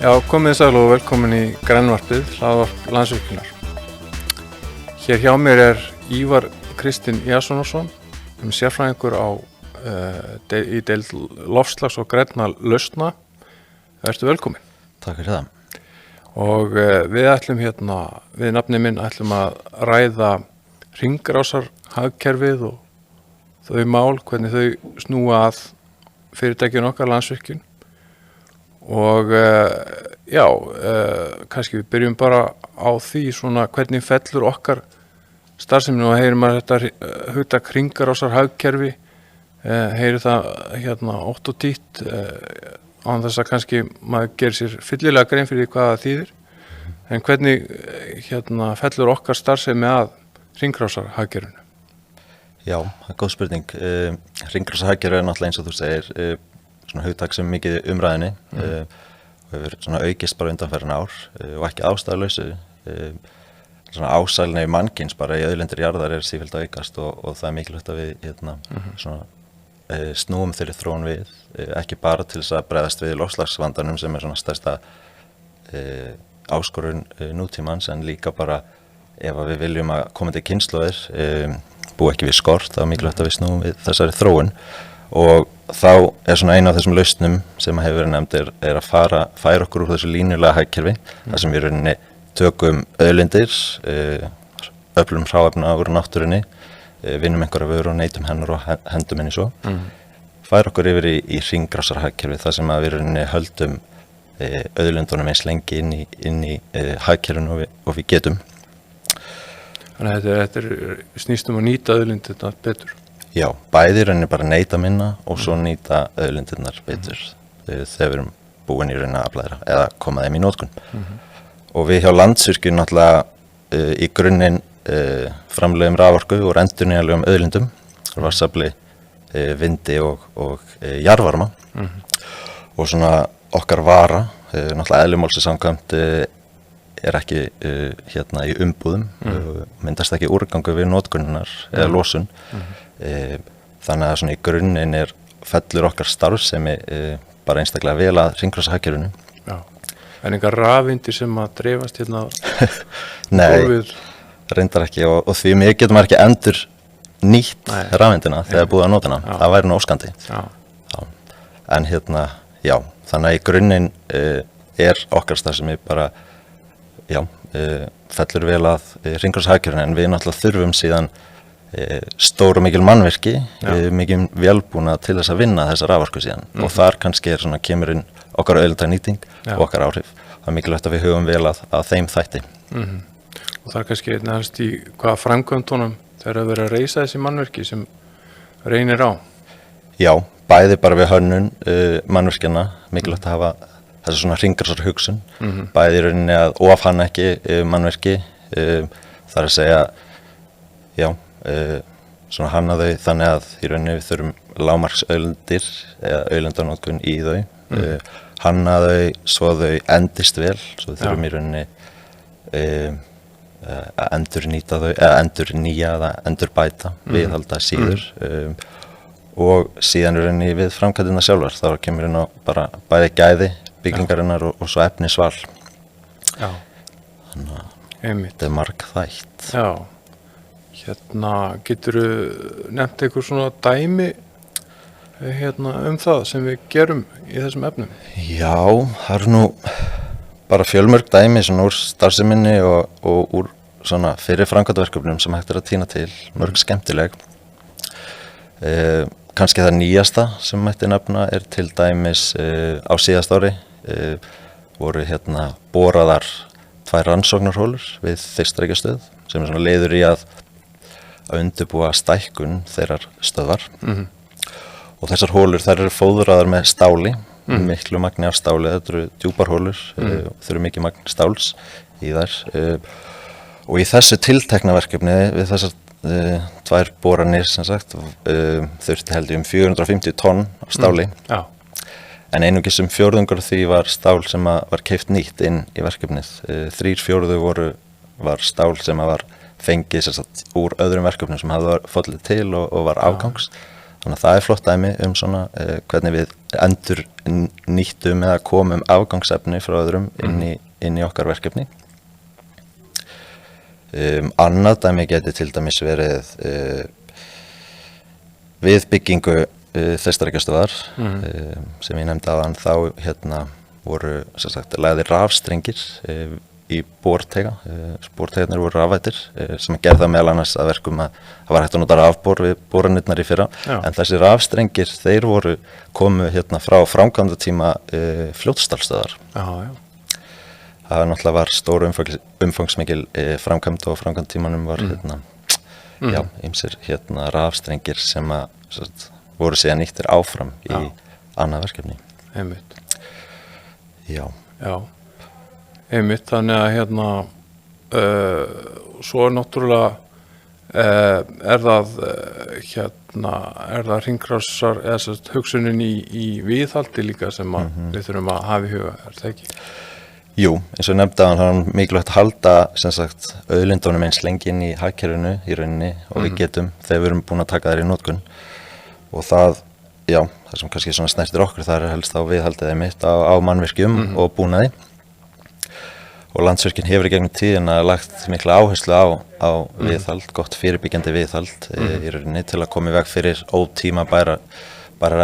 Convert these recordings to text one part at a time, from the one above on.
Já, komið sæl og velkomin í Grænvarpið, hlaðvarp Landsvirkjunar. Hér hjá mér Ívar Kristinn Jasonarson, sérfræðingur í deild loftslags- og grænna lausna. Vertu velkomin. Takk fyrir það. Og við ætlum við nafni minn ætlum að ræða hringrásarhagkerfið og þau mál, hvernig þau snúa að fyrirtækjun okkar Landsvirkjun. Og kannski við byrjum bara á því svona hvernig fellur okkar starfsemin og heyrir maður þetta hugtak hringrásarhagkerfi, heyrir það ótt og títt án þess að kannski maður gerir sér fyllilega grein fyrir hvað það þýðir. En hvernig fellur okkar starfsemi að hringrásarhagkerfinu? Já, það er góð spurning. Hringrásarhagkerfi náttúrulega eins og þú segir svona hugtak sem mikið umræðinni og hefur svona aukist bara undanfarin ár og ekki ástæðulausu. Svona ásælni mannkyns bara í auðlindir jarðar sífellt að aukast og það er mikilvægt að við snúum þeirri þróun við, ekki bara til þess að bregðast við loftslagsvandanum sem svona stærsta áskorun nútímans, en líka bara ef við viljum að komandi kynslóðir búa ekki við skort, þá er mikilvægt að við snúum við þessari þróun. Og þá svona eina af þessum lausnum sem hefur verið nefnd er að færa okkur úr þessu línulega hagkerfi, þar sem við rauninni tökum auðlindir, öflum hráefna úr náttúrunni, vinnum einhverja vöru og neytum hennar og hendum henni svo. Færa okkur yfir í hringrásarhagkerfi, þar sem að við rauninni höldum auðlindunum eins lengi inn í hagkerfinu og við getum. Þannig að þetta snýst að nýta auðlindirnar betur. Já, bæði rauninni bara neyta minna og svo nýta auðlindirnar betur þegar við erum búin í rauninni að afla þeirra eða koma þeim í notkun. Og við hjá Landsvirkjun náttúrulega í grunninn framleiðum raforku úr endurnýjanlegum auðlindum, vatnsafli, vindi og jarðvarma. Og svona okkar vara, náttúrulega eðli málsins samkvæmt ekki í umbúðum, myndast ekki úrgangu við notkuninnar eða losun. Þannig að svona í grunninn fellur okkar starfsemi bara einstaklega vel að hringrásarhagkerfinu. Já. En engar rafeindir sem að dreifast Nei, reyndar ekki og því mig getur maður ekki endur nýtt rafeindina þegar búið að nota hana. Það væri nú óskandi. Já. En já, þannig að í grunninn okkar starfsemi bara fellur vel að hringrásarhagkerfinu, en við náttúrulega þurfum síðan stór og mikil mannvirki, mikil vélbúna til þess að vinna þessa raforku síðan. Og þar kannski kemur inn okkar auðlindanýting og okkar áhrif. Það er mikilvægt að við hugum vel að þeim þætti. Og það er kannski næst í hvaða framkvæmdunum þegar að vera að reisa þessi mannvirki sem reynir á? Já, bæði bara við hönnun mannvirkjana, mikilvægt að hafa þessa svona hringrásarhugsun, bæði í rauninni að ofhanna ekki mannvirki, það er að segja, svona hanna þau þannig að í rauninni við þurfum lágmarksauðlindir eða auðlindanótkun í þau, hanna þau svo þau endist vel, svo við þurfum í rauninni að endurnýta þau, eða endurnýja eða endurbæta, viðhalda síður og síðan í rauninni við framkvæmdina sjálfar, þá kemur inn á bara bæði gæði byggingarinnar og svo efnisval. Já. Þannig að þetta margþætt. Já. Geturðu nefnt einhver svona dæmi það sem við gerum í þessum efnum? Já, það eru nú bara fjölmörg dæmi svona úr starfseminni og úr svona fyrir framkvæmdaverkefnum sem hægt að tína til, mörg skemmtileg. Kannski það nýjasta sem mætti nefna til dæmis á síðast ári voru boraðar 2 rannsóknarholur við Þeistareykjastöð sem svona leiður í að undirbúa stækkun þeirrar stöðvar. Og þessar hólur þær eru fóðraðar með stáli, miklu magni af stáli, þetta eru djúpar hólur, þau eru mikið magn stáls í þær. Og í þessu tiltekna verkefni við þessar 2 boranir sem sagt, þurfti held ég 450 tonn af stáli. En einungis 1/4 því var stál sem var keypt nýtt inn í verkefnið. 3/4 var stál sem var fengið úr öðrum verkefnum sem hafði fóllið til og var afgangs. Þannig að það flott dæmi svona hvernig við endur nýttum eða komum afgangsefni frá öðrum inn í okkar verkefni. Annað dæmi geti til dæmis verið við byggingu þeistareykjastöðvar sem ég nefndi áðan, þá voru sem sagt lagðir rafstrengir í borteiga. Borteigarnir voru rafvættir sem gerði það meðal annars að verkum að það var hægt að nota rafbor við boranirnar í fyrra. En þessi rafstrengir, þeir komu frá framkvæmdatíma Fljótsdalsstöðvar. Það náttúrulega var stór umfangsmikil framkvæmd og framkvæmdatímanum var ýmsir rafstrengir sem voru síðan nýttir áfram í annað verkefni. Einmitt. Já. Einmitt, þannig að svo náttúrulega er það hringrásar eða hugsunin í viðhaldi líka sem við þurfum að hafa í huga, er það ekki? Jú, eins og nefndi að hann mikilvægt að halda sem sagt auðlindunum eins lengi inn í hagkerfinu í rauninni og við getum þegar við erum búin að taka þær í notkun og það sem kannski svona snertir okkur þar helst á viðhaldið mitt á mannvirkjum og búnaði og Landsvirkjun hefur í gegnum tíðina lagt mikla áherslu á viðhald, gott fyrirbyggjandi viðhald í rauninni til að koma í veg fyrir ótímabærar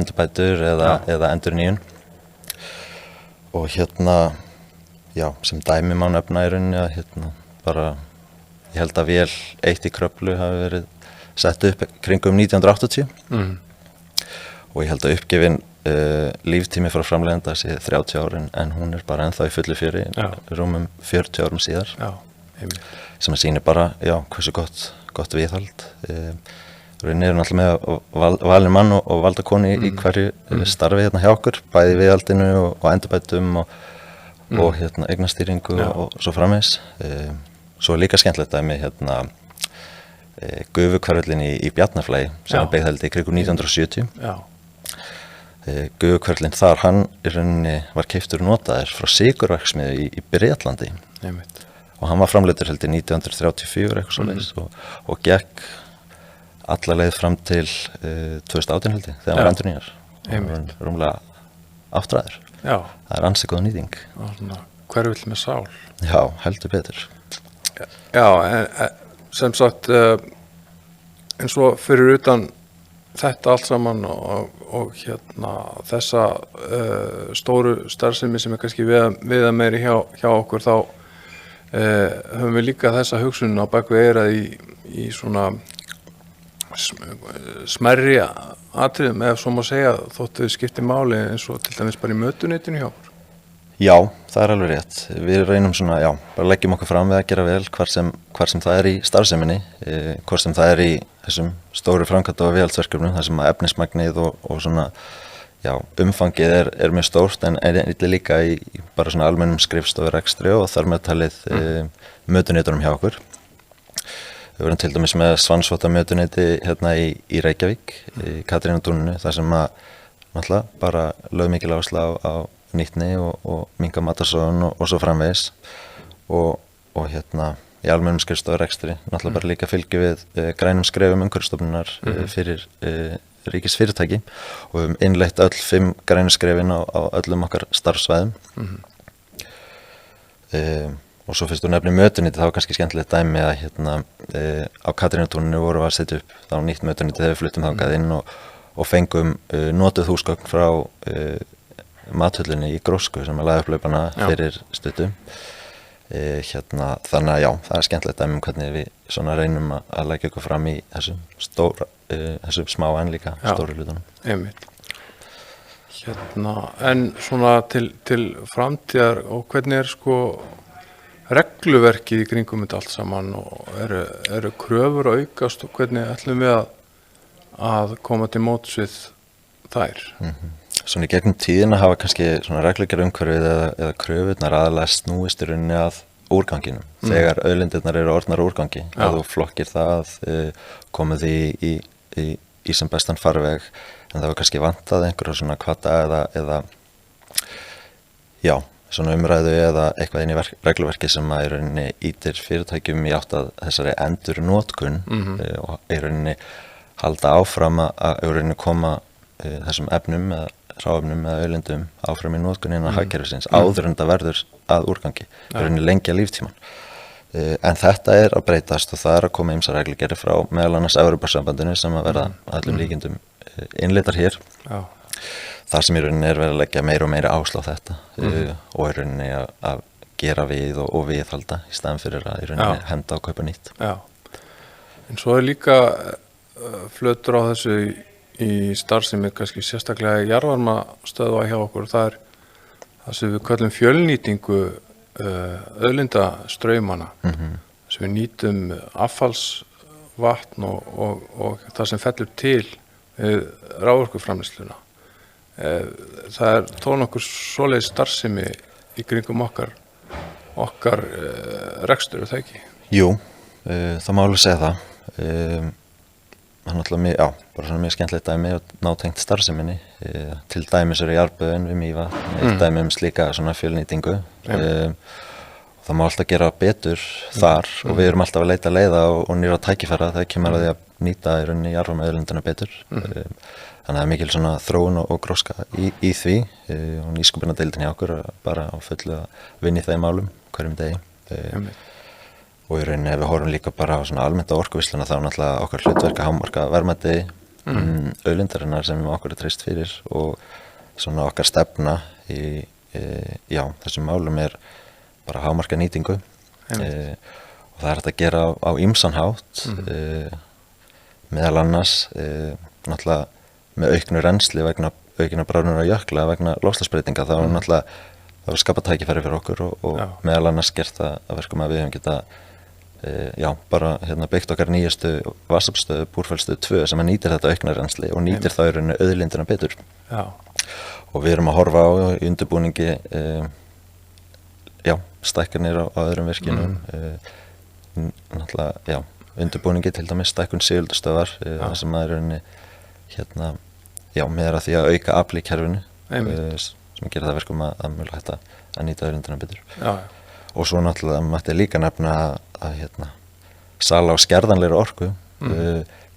endurbætur eða endurnýjun og sem dæmi má nefna í rauninni að bara ég held að vél 1 í Kröflu hafi verið sett upp kringum 1980 og ég held að uppgefin líftími frá framleiðanda sé 30 ár en hún er bara ennþá í fullu fjöri rúmum 40 árum síðar sem að sýnir bara hversu gott viðhald rauninni er náttúrulega með valin mann og valda konu í hverju starfi hjá okkur bæði í viðhaldinu og endurbætum og eignastýringu og svo framvegis svo er líka skemmtilegt dæmi Gufukverfillin í Bjarnarflagi sem var byggð held í kringum 1970 Gufukverfillin þar hann í rauninni var keyptur og notaður frá sykurverksmiðju í Bretlandi og hann var framleiddur held í 1934 eitthvað svoleiðis og gekk alla leið fram til 2018 held ég þegar hann var endurnýjaður og var rúmlega áttræður. Það er ansi góð nýting. Hverfill með sál. Já, heldur betur. Sem sagt eins og fyrir utan þetta allt saman og þessa stóru starfsemi sem er kannski viða meiri hjá okkur þá höfum við líka þessa hugsun á bakvið eyrað í svona smærri atriðum ef svo má segja þótt þau skipti máli eins og til dæmis bara í mötuneytinu hjá okkur. Já, það er alveg rétt. Við reynum svona, bara leggjum okkur fram við að gera vel hvar sem það er í starfseminni, hvort sem það er í þessum stóru framkvæmda og viðhaldsverkefnum, þar sem að efnismagnið og svona, umfangið er mjög stórt en eitthvað líka í bara svona almennum skrifstofurekstri og þar með talið mötuneytunum hjá okkur. Við vorum til dæmis með Svansvota mötuneyti í Reykjavík, í Katrínartúninu, þar sem að náttúrulega bara lögð mikil áhersla á nýtni og minnka matarsóun og svo framvegis og í almennum skrifstofurekstri náttúrulega bara líka fylgju við grænum skrefum Umhverfisstofnunar fyrir ríkisfyrirtæki og við höfum innleitt öll 5 grænu skrefin á öllum okkar starfsvæðum. Og svo fyrst þú nefnir mötuneyti, það var kannski skemmtilegt dæmi að á Katrínartúninu vorum við að setja upp þá nýtt mötuneyti þegar við fluttum þangað inn og fengum notuð húsgögn frá mathöllinni í Grósku sem að laga upp laupana fyrir stuttu. Þannig að það er skemmtilegt dæmi hvernig við svona reynum að leggja okkur fram í þessum smá en líka stóru hlutunum. Einmitt. En svona til framtíðar og hvernig er regluverkið í kringum þetta allt saman og eru kröfur að aukast og hvernig ætlum við að koma til móts við þær? Svona í gegnum tíðina hafa kannski svona reglugerð umhverfið eða kröfurnar aðalega snúist í rauninni að úrganginum. Þegar auðlindirnar eru orðnar úrgangi, að þú flokkir það, komið því í sem bestan farveg, en það var kannski vantað einhverja svona hvata eða svona umræðu eða eitthvað inn í regluverki sem að í rauninni ýtir fyrirtækjum í átt að þessari endurnotkun og í rauninni halda áfram að í rauninni koma þessum efnum eða hráefnum eða auðlindum áfram í notkun innan hagkerfisins áður en það verður að úrgangi, í rauninni lengja líftíman. En þetta að breytast og það að koma ýmsar reglugerðir frá meðal annars Evrópusambandinu sem að verða allum líkindum innleiddar hér. Já. Það sem í rauninni verið að leggja meira og meira áherslu á þetta og í rauninni að gera við og viðhalda í staðan fyrir að í rauninni henda og kaupa nýtt. Já. En svo líka flötur á þessu í starfsemi kannski sérstaklega jarðvarmastöðva hjá okkur, það það sem við köllum fjölnýtingu auðlindastraumana sem við nýtum affallsvatn og það sem fellur til raforkuframleiðsluna. Það þó nokkur svoleiðis starfsemi í kringum okkar rekstur, það ekki? Jú, það má alveg segja það. Náttúrulega bara svona mjög skemmtilegt dæmi og nátengt starfseminni. Til dæmis eru jarðböðin við Mývatn, eitt dæmi slíka svona fjölnýtingu. Það má alltaf gera betur þar og við erum alltaf að leita leiða og nýra tækifæra þegar kemur að því að nýta í rauninni jarðvarmaauðlindina betur. Þannig að það mikil svona þróun og gróska í því og nýsköpunardeildin hjá okkur bara á fullu að vinna í þeim málum hverjum degi. Og í rauninni ef við horfum líka bara á svona almennt á orkuvisluna þá náttúrulega okkar hlutverk að hámarka verðmæti auðlindarinnar sem okkur treyst fyrir og svona okkar stefna í þessum málum bara hámarka nýtingu og það hægt að gera á ýmsan hátt meðal annars náttúrulega með auknu rennsli vegna aukinna bráðnunar jökla vegna loftslagsbreytinga þá náttúrulega það skapa tækifæri fyrir okkur og meðal annars gert það að verkum að við hefum geta bara byggt okkar nýjastu vatnsaflsstöð Búrfellsstöð 2 sem að nýtir þetta aukna rennsli og nýtir þá í rauninni auðlindina betur. Já. Og við erum að horfa á í undirbúningi stækkanir á öðrum virkjunum náttúrulega undirbúningi til dæmis stækkun Sigöldustöðvar það sem að í rauninni meira því að auka afl í kerfinu sem gerir það verkum að mjög hægt að nýta auðlindina betur. Já. Og svo náttúrulega mætti líka nefna að sala á skerðanlegri orku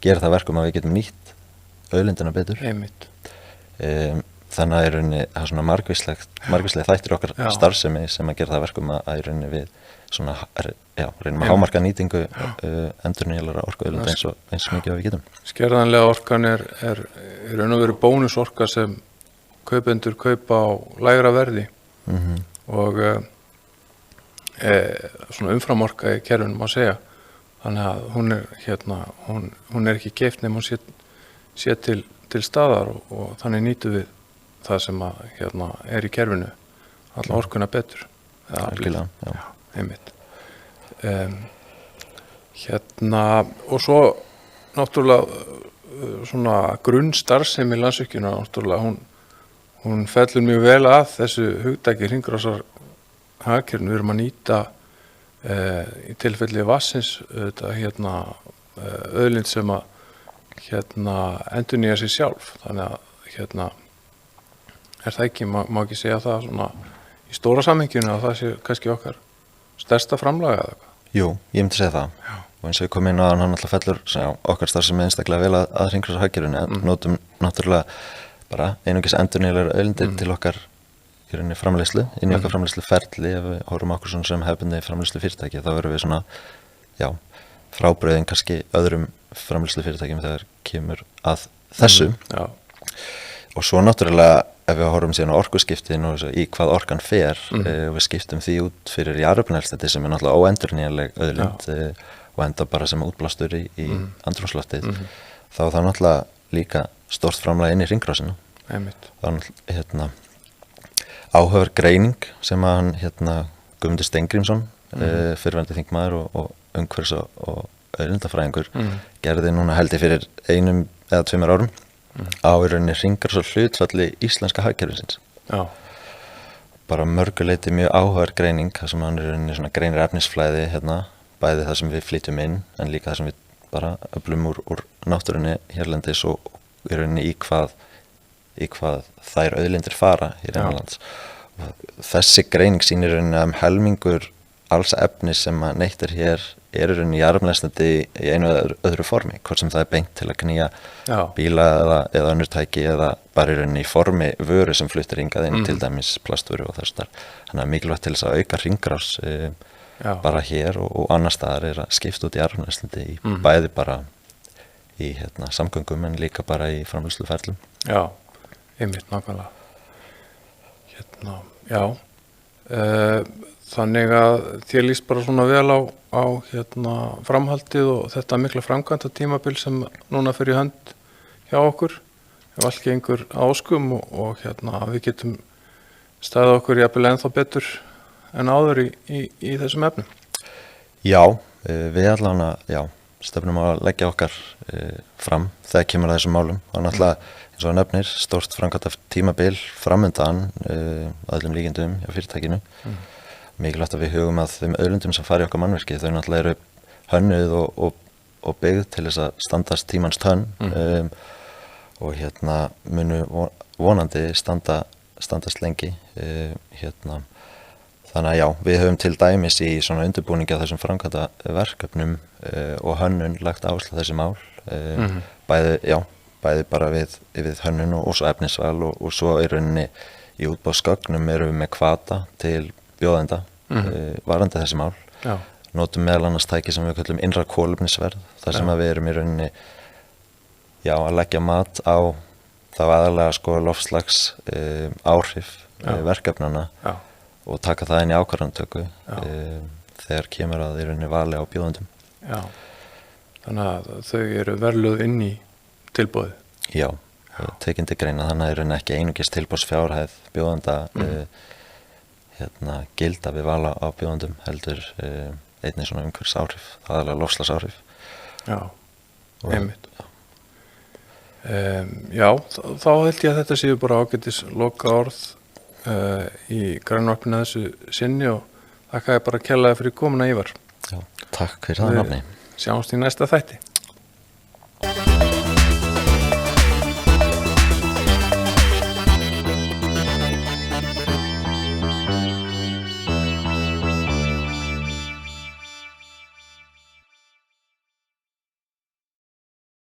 gerir það verkum að við getum nýtt auðlindina betur. Einmitt. Þannig að í rauninni það er svona margvísleg þættir okkar starfsemi sem að gera það verkum að í rauninni við svona reynum að hámarka nýtingu endurnýjanlegra orkuauðlinda eins mikið að við getum. Skerðanlega orkan er í raun og veru bónusorka sem kaupendur kaupa á lægra verði og svona umframorka í kerfinu má segja. Þannig að hún er ekki keypt nema hún sé til staðar og þannig nýtum við það sem að er í kerfinu alla orkuna betur. Algjörlega, já. Einmitt. Og svo náttúrulega svona grunnstarfsemi Landsvirkjunar náttúrulega hún fellur mjög vel að þessu hugtaki hringrásar hagkerfinu. Við erum að nýta í tilfelli vatnsins auðlind sem að endurnýja sig sjálf. Þannig að er það ekki, má ekki segja það svona í stóra samhenginu að það sé kannski okkar stærsta framlag eða eitthvað? Jú, ég myndi segja það. Já. Og eins og við komum inn á hann alltaf fellur okkar starfsemi einstaklega vel að hringrásar hagkerfinu en notum náttúrulega bara einungis endurnýjanlegar auðlindir til okkar í rauninni framleiðslu, inn í okkar framleiðsluferli ef við horfum okkur svona sem hefðbundið framleiðslufyrirtæki þá erum við svona, frábrugðin kannski öðrum framleiðslufyrirtækjum þegar kemur að þessu. Og svo náttúrulega ef við horfum síðan á orkuskiptin og í hvað orkan fer og við skiptum því út fyrir jarðefnaeldsneyti sem er náttúrulega óendurnýjanleg auðlind og enda bara sem útblástur í andrúmsloftið þá er það náttúrulega líka stórt framlag inn í hringrásina. Það áhugaverð greining sem að hann Guðmundur Steingrímsson fyrrverandi þingmaður og umhverfis- og auðlindafræðingur gerði núna held ég fyrir 1 eða 2 árum á í rauninni hringrásar hlutfalli íslenska hagkerfisins. Já. Bara mörguleiti mjög áhugaverð greining þar sem hann í rauninni svona greinir efnisflæði bæði það sem við flytjum inn en líka það sem við bara öflum úr náttúrunni hérlendis og í rauninni í hvað þær auðlindir fara hér innanlands. Þessi greining sýnir rauninni að helmingur alls efnis sem að neytt er hér eru rauninni jarðefnaeldsneyti í einu eða öðru formi, hvort sem það er beint til að knýja Já. bíla eða önnur tæki eða bara í rauninni í formi vöru sem fluttir hingað inn, til dæmis plastvöru og þess þar. Þannig að mikilvægt til þess að auka hringrás bara hér og annar staðar er að skipta út jarðefnaeldsneyti í bæði bara í samgöngum en líka bara í framleiðsluferlum. Já, einmitt nákvæmlega. Já. Þannig að þér líst bara svona vel á framhaldið og þetta mikla framkvæmda tímabil sem núna fyrir hönd hjá okkur ef allt gengur áskum og við getum staðið okkur jafnvel ennþá betur en áður í þessum efnum. Já, við allavega stefnum að leggja okkar fram þegar kemur að þessum málum og náttúrulega eins og nefnir stórt framkvæmda tímabil framundan öllum líkindum hjá fyrirtækinu. Mikilvægt að við hugum að þeim auðlindum sem fara í okkar mannvirki, þau náttúrulega eru hönnuð og byggð til þess að standast tímans tönn og munu vonandi standast lengi. Þannig að já, við höfum til dæmis í svona undirbúningi af þessum framkvæmda verkefnum og hönnun lagt áherslu á þessi mál, bæði bara við hönnun og svo efnisval og svo í rauninni í útboðsgögnum erum við með hvata til bjóðenda varðandi þessi mál. Já. Notum meðal annars tæki sem við kallum innra kolefnisverð, þar sem að við erum í rauninni að leggja mat á þá aðalega loftslags áhrif verkefnana og taka það inn í ákvarðanatöku þegar kemur að í rauninni vali á bjóðendum. Já, þannig að þau eru verðluð inn í tilboði. Já, tekin til greina, þannig að í rauninni ekki einungis tilboðsfjárhæð bjóðenda gilda við vala á bjóðendum heldur einnig svona umhverfisáhrif, aðalega lofslagsáhrif. Já, einmitt. Já, þá held ég að þetta séu bara ágætis loka orð í grænvarpinu þessu sinni og þakka ég bara kærlega fyrir komuna, Ívar. Já, takk fyrir það nafni. Sjáumst í næsta þætti.